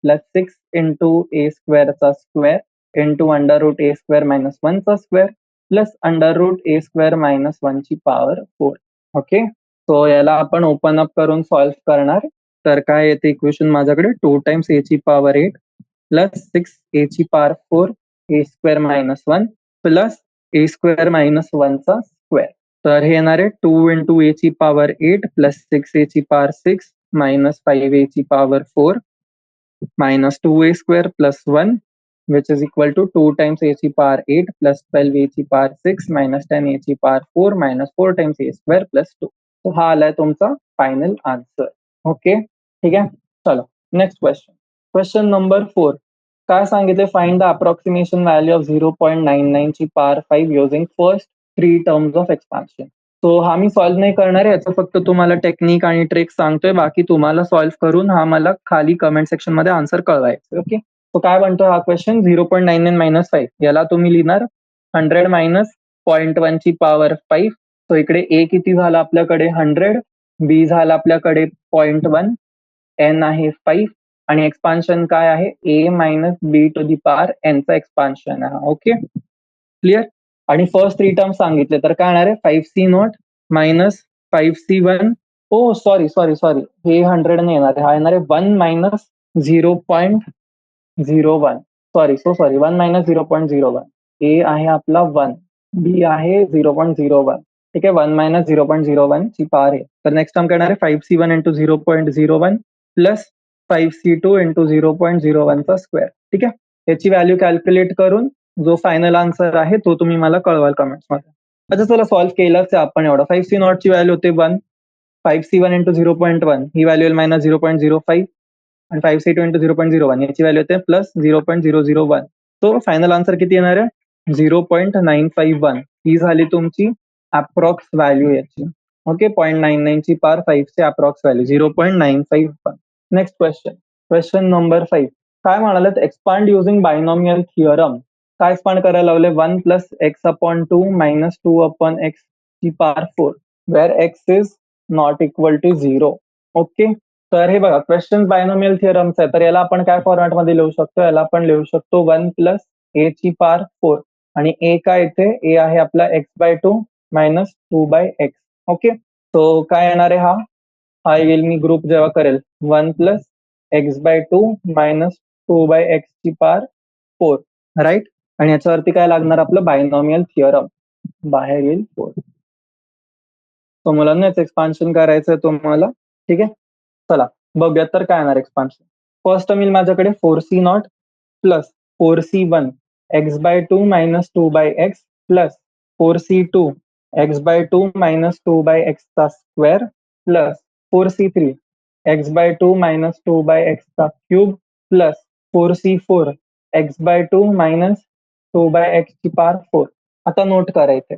प्लस 6 इंटू ए स्क्वेअरचा square into under root a square minus 1 चा square plus under root a square minus 1 ची power 4. Okay. So याला आपण ओपन अप करून सॉल्व्ह करणार. तर काय येते इक्वेशन माझ्याकडे? 2 टाइम्स ए ची पॉवर 8 प्लस 6 ए ची power 4 A square minus 1 plus a square minus 1 चा स्क्वेअर. तर हे येणार आहे 2 इंटू ए ची पॉवर 8 प्लस 6 ए ची पॉवर 6 मायनस 5 ए ची power 4 minus 2a square plus 1 which is equal to 2 times a ची power 8 plus 12a ची power 6 minus 10a ची power 4 minus 4 times a square plus 2. तो हा आलाय तुमचा फायनल आन्सर. ओके ठीक आहे. चलो नेक्स्ट क्वेश्चन. Question number 4. काय सांगितले? Find the approximation value of 0.99 ची power 5 using first 3 terms of expansion. तो हा मी सॉल्व्ह नाही करणार आहे, याचं फक्त तुम्हाला टेक्निक आणि ट्रिक सांगतोय. बाकी तुम्हाला सॉल्व्ह करून हा मला खाली कमेंट सेक्शन मध्ये आन्सर कळवायचं. ओके. तो काय म्हणतो हा क्वेश्चन? 0.99 मायनस 5 याला तुम्ही लिहिणार 100 मायनस 0.1 ची पॉवर 5. तो इकडे ए किती झाला आपल्याकडे? 100, बी झाला आपल्याकडे 0.1, एन आहे 5 आणि एक्सपान्शन काय आहे? A minus B to the power एनचा एक्सपान्शन आहे. Okay clear. आणि फर्स्ट 3 टर्म सांगितले तर काय येणार आहे? 5c not minus 5c1. Oh sorry sorry sorry हे 100 नाही येणार आहे, हा येणार आहे 1 मायनस 0.01. Sorry 1 minus 0.01. ए आहे आपला 1, बी आहे 0.01. ठीक आहे. 1 मायनस 0.01 ची पॉवर आहे. तर नेक्स्ट टर्म काय येणार आहे? 5c1 into 0.01 plus 5c2 into 0.01 चा स्क्वेअर. ठीक आहे. याची व्हॅल्यू कॅल्क्युलेट करून जो फायनल आन्सर आहे तो तुम्ही मला कळवाल कमेंट्स मध्ये. अच्छा चला सॉल्व्ह केलंच आहे आपण एवढं. 5c नॉट ची व्हॅल्यू होते 1, 5c1 इंटू 0.1 ही व्हॅल्यू येईल मायनस 0.05 आणि 5c2 इंटू 0.01 याची व्हॅल्यू येते प्लस 0.001. तो फायनल आन्सर किती येणार आहे? 0.951. ही झाली तुमची अप्रॉक्स व्हॅल्यू याची. ओके 0.99 ची पावर 5 ची approx value 0.951. Next question number 5. काय म्हणाले एक्सपांड युझिंग बायनॉमियल थिअरम. काय एक्सपांड करायला लावले 1 plus X upon 2 minus 2 upon x ची power 4 where X is not equal to 0. Okay तर हे बघा क्वेश्चन बायनॉमियल थिअरमचा आहे तर याला आपण काय फॉर्मॅटमध्ये लिहू शकतो याला आपण लिहू शकतो 1 प्लस ए ची पावर 4 आणि ए काय इथे ए आहे आपला x by 2 minus 2 by x. Okay तो काय येणार आहे हा येईल मी ग्रुप जेव्हा करेल 1 plus x by 2 minus 2 by x ची पावर 4 राईट आणि याच्यावरती काय लागणार आपलं बायनॉमियल थिअरम बाहेर येईल 4. तो मुलांना याचं एक्सपान्शन करायचं आहे तुम्हाला ठीक आहे. चला बघूयात तर काय येणार एक्सपान्शन. फर्स्ट टर्म येईल माझ्याकडे 4c0 plus 4c1 X by 2 minus 2 by x plus 4c2 X by 2 minus 2 by X चा square plus 4c3 X by 2 minus 2 by X चा cube plus 4c4 X by 2 minus 2 by x ची power 4. आता note करायचे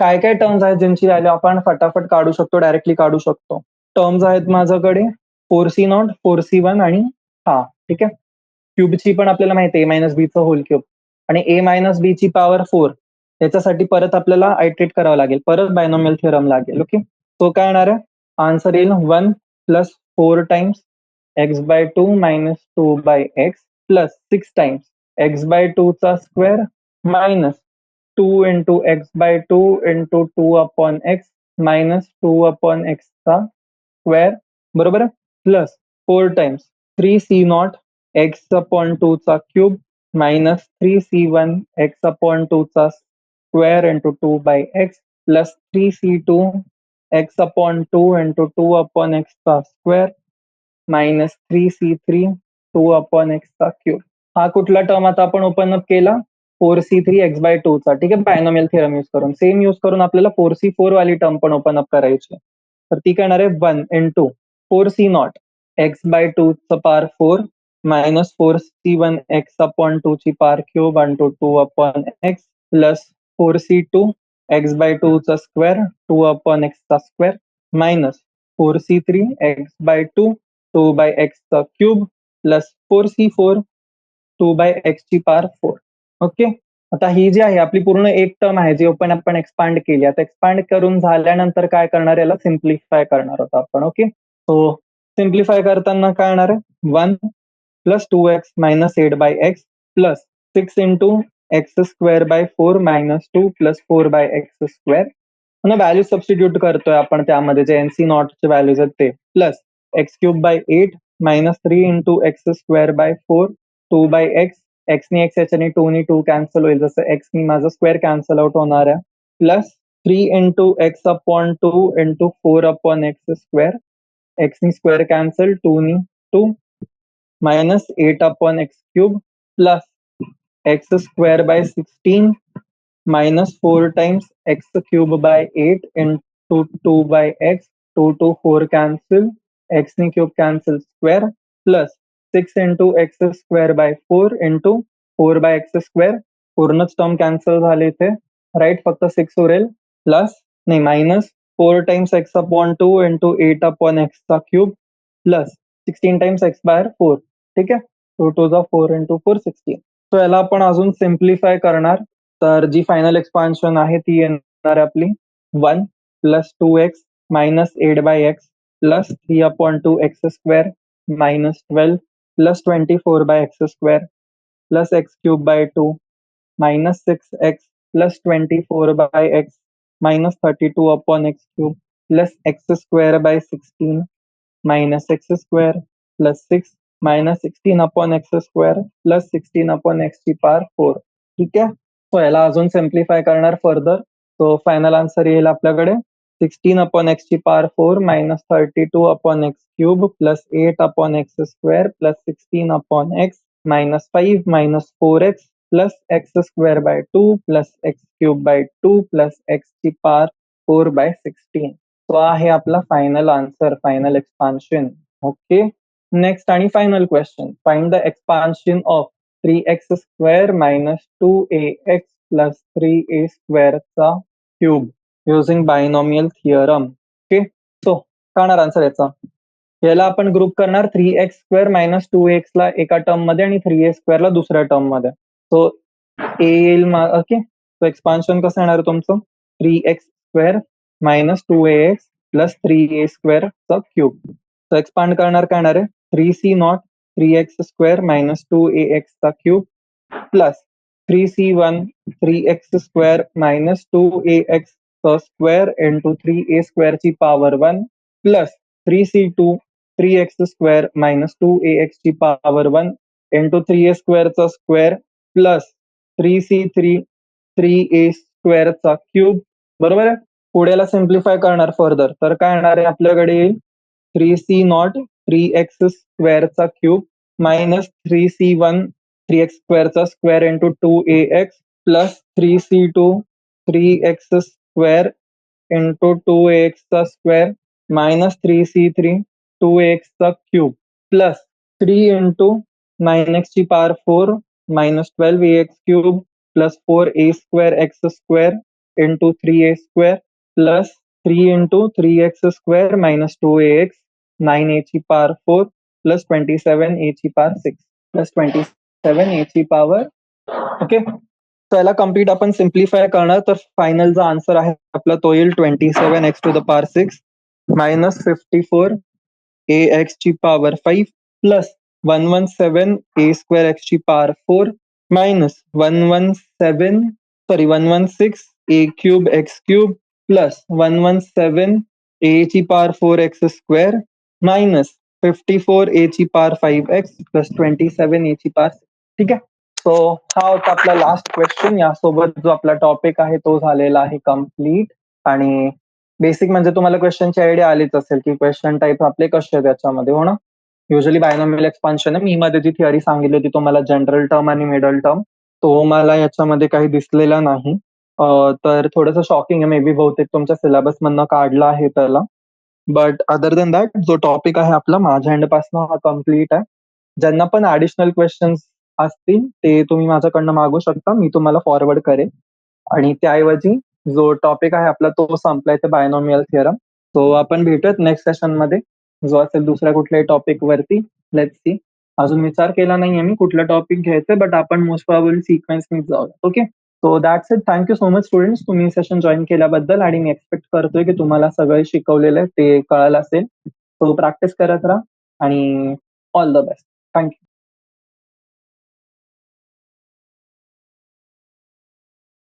काय काय terms आहेत ज्यांची value आपण फटाफट काढू शकतो डायरेक्टली काढू शकतो. टर्म्स आहेत माझ्याकडे 4c0 4c1 आणि हा ठीक आहे क्यूबची पण आपल्याला माहिती आहे ए मायनस बीचं होल क्यूब आणि ए मायनस बी ची पॉवर 4 त्याच्यासाठी परत आपल्याला आयट्रेट करावं लागेल परत बायनॉमियल थिअरम लागेल. ओके तो काय येणार आहे आन्सर येईल 1 plus 4 times x by 2 minus 2 by x plus 6 times x by 2 चा square minus 2 into x by 2 into 2 upon x minus 2 upon x चा स्क्वेअर बरोबर आहे plus 4 times 3c0 x upon 2 चा cube minus 3c1 x upon 2 चा square into 2 by x plus 3c2 X upon 2 into 2 upon x चा square minus 3c3 2 upon x चा cube. हा कुठला term आता आपण ओपन अप केला 4c3 एक्स बाय 2 चा ठीक आहे बायनॉमियल थिअरम यूज करून सेम यूज करून आपल्याला 4c4 वाली टर्म पण ओपन अप करायची तर ती काय येणार आहे 1 इंटू 4c0 एक्स बाय 2 चा power 4 minus 4c1 x upon 2 ची power cube into 2 upon X plus 4c2 X by 2 चा स्क्वेअर 2 अपॉन एक्स चा square minus 4c3 X by 2 2 by X चा cube plus 4c4 2 by x ची power 4. Okay आता ही जी आहे आपली पूर्ण एक टर्म आहे जी आपण एक्सपांड केली आता एक्सपांड करून झाल्यानंतर काय करणार याला सिम्प्लिफाय करणार आहोत आपण. ओके सो सिम्प्लिफाय करताना काय येणार आहे 1 plus 2x minus 8 by x plus 6 into X square by 4 minus 2 plus 4 by x square पुन्हा व्हॅल्यू सबस्टिट्यूट करतोय आपण त्यामध्ये जे एनसी नॉटचे व्हॅल्यूज आहेत ते plus x cube by 8 minus 3 into X square by 4 2 by X एक्सनी एक्स याच्याने 2 नी 2 कॅन्सल होईल जसं एक्सनी माझं स्क्वेअर कॅन्सल आउट होणार आहे plus 3 into X upon 2 into 4 upon x square एक्सनी स्क्वेअर कॅन्सल 2 नी 2 minus 8 upon x cube plus x square by 16 minus 4 times x cube by 8 into 2 by x 2 to 4 cancel x ni cube cancel square plus 6 into x square by 4 into 4 by x square पूर्णच term cancel झाले इथे right फक्त 6 उरेल plus नाही minus 4 times X upon 2 into 8 upon x चा cube plus 16 times x by 4 ठीक आहे 2 to जा 4 इंटू 4 16. तो याला आपण अजून सिम्प्लिफाय करणार तर जी फायनल एक्सपान्शन आहे ती येणार आपली 1 plus 2x minus 8 by x plus 3 upon 2 x square minus 12 plus 24 by x square plus x cube by 2 minus 6x plus 24 by x minus 32 upon x cube plus x square by 16 minus x square plus 6 minus 16 upon x square plus 16 upon x ची power 4 ठीक आहे. So याला अजून simplify करणार further तो final answer येईल आपल्याकडे 16 upon x ची power 4 minus 32 upon x cube plus 8 upon x square plus 16 upon x minus 5 minus 4x plus x square by 2 plus x cube by 2 plus X ची power 4 by 16. तो आहे आपला final answer final expansion. Okay next आणि final question find the expansion of 3x square minus 2ax plus 3a स्क्वेअरचा cube using binomial theorem. Okay, so काय answer याचा? याला आपण ग्रुप करणार 3x² - 2x ला एका टर्म मध्ये आणि 3a² ला दुसऱ्या टर्म मध्ये. सो ए येईल ओके, सो एक्सपान्शन कसं येणार तुमचं? 3x² - 2ax प्लस 3a² चा क्यूब. सो एक्सपांड करणार काय येणार आहे? 3c0 3x² - 2ax चा cube plus 3c1 3x² - 2ax चा स्क्वेअर इंटू 3a² ची power 1 plus 3c2 3x² - 2ax ची पॉवर 1 इंटू 3a² चा स्क्वेअर प्लस 3c3 3a² चा क्यूब. बरोबर आहे. पुढेला सिम्प्लिफाय करणार फर्दर तर काय येणार आहे आपल्याकडे येईल 3c0 3x² चा क्यूब मायनस 3c1 3x² चा square into 2ax plus 3c2 3x² into 2ax चा स्क्वेअर मायनस 3c3 2ax चा क्यूब प्लस 3 इंटू 9x ची power 4 minus 12ax cube plus 4a² x² into 3a² plus 3 into 3x² minus 2ax 9a ची power 4 plus 27a ची power 6 plus 27a ची power. Okay, तर याला complete आपण simplify करणार तर फायनल जो आन्सर आहे आपला तो येईल 27x⁶ मायनस 54ax ची पॉवर 5 प्लस 117a² ची power 4 minus 116a³ x³ plus 117a ची पॉवर 4x² मायनस 54a ची पॉवर 5x प्लस 27a ची पॉवर 6. ठीक आहे, सो हा होता आपला लास्ट क्वेश्चन. यासोबत जो आपला टॉपिक आहे तो झालेला आहे कम्प्लीट. आणि बेसिक म्हणजे तुम्हाला क्वेश्चनची आयडिया आलीच असेल की क्वेश्चन टाईप आपले कसे आहेत याच्यामध्ये, हो ना. युजली बायनॉमियल एक्सपान्शन आहे. मी मध्ये जी थिअरी सांगितली होती तुम्हाला जनरल टर्म आणि मिडल टर्म, तो मला याच्यामध्ये काही दिसलेला नाही. तर थोडंसं शॉकिंग आहे. मे बी बहुतेक तुमच्या सिलेबस मधनं काढला आहे त्याला. बट अदर दॅन दॅट जो टॉपिक आहे आपला माझ्या हँडपासून हा कम्प्लीट आहे. ज्यांना पण ऍडिशनल क्वेश्चन्स असतील ते तुम्ही माझ्याकडनं मागू शकता, मी तुम्हाला फॉरवर्ड करेन. आणि त्याऐवजी जो टॉपिक आहे आपला तो संपलाय ते बायनॉमियल थिअरम. सो आपण भेटूयात नेक्स्ट सेशन मध्ये जो असेल दुसऱ्या कुठल्याही टॉपिक वरती. लेट्स सी, अजून विचार केला नाहीये मी कुठला टॉपिक घ्यायचं, बट आपण मोस्ट प्रॉबेबली सिक्वेन्सनी जाऊ. Okay, so that's it. Thank you so much students तुम्ही सेशन जॉईन केल्याबद्दल. आणि मी एक्सपेक्ट करतोय की तुम्हाला सगळं शिकवलेलं आहे ते कळालं असेल. सो प्रॅक्टिस करत राहा आणि ऑल द बेस्ट. थँक्यू.